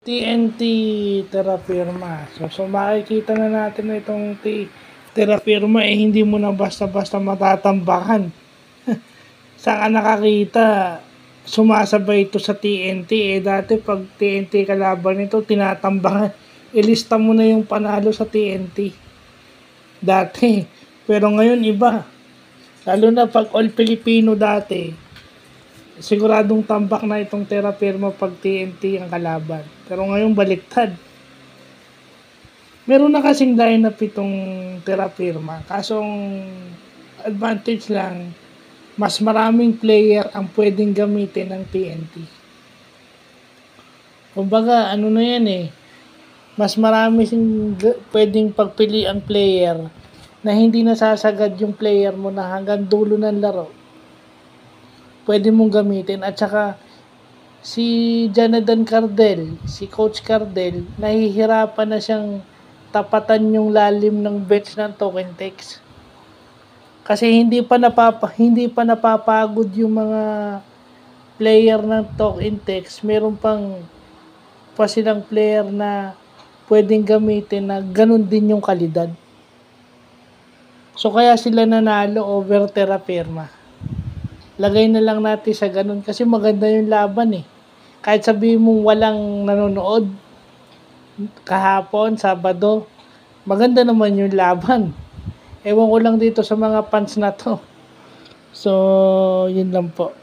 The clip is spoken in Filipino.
TNT Terra Firma. So makikita na natin na itong Terra Firma hindi mo na basta-basta matatambakan. Saan ka nakakita? Sumasabay ito sa TNT. Dati pag TNT kalaban ito, tinatambakan. Ilista mo na yung panalo sa TNT. Dati. Pero ngayon iba. Lalo na pag all Filipino dati, siguradong tambak na itong Terra Firma pag TNT ang kalaban. Pero ngayon baliktad. Meron na kasing lineup itong Terra Firma. Kasong advantage lang, mas maraming player ang pwedeng gamitin ng TNT. Kumbaga, ano na yan mas marami pwedeng pagpili ang player na hindi nasasagad yung player mo na hanggang dulo ng laro. Pwede mong gamitin. At saka, si Jonathan Cardell, si Coach Cardell, nahihirapan na siyang tapatan yung lalim ng bench ng token text. Kasi hindi pa napapagod yung mga player ng token text. Meron pa silang player na pwedeng gamitin na ganun din yung kalidad. So kaya sila nanalo over Terra Firma. Lagay na lang natin sa ganun kasi maganda yung laban Kahit sabihin mong walang nanonood kahapon, Sabado, maganda naman yung laban. Ewan ko lang dito sa mga fans na to. So, yun lang po.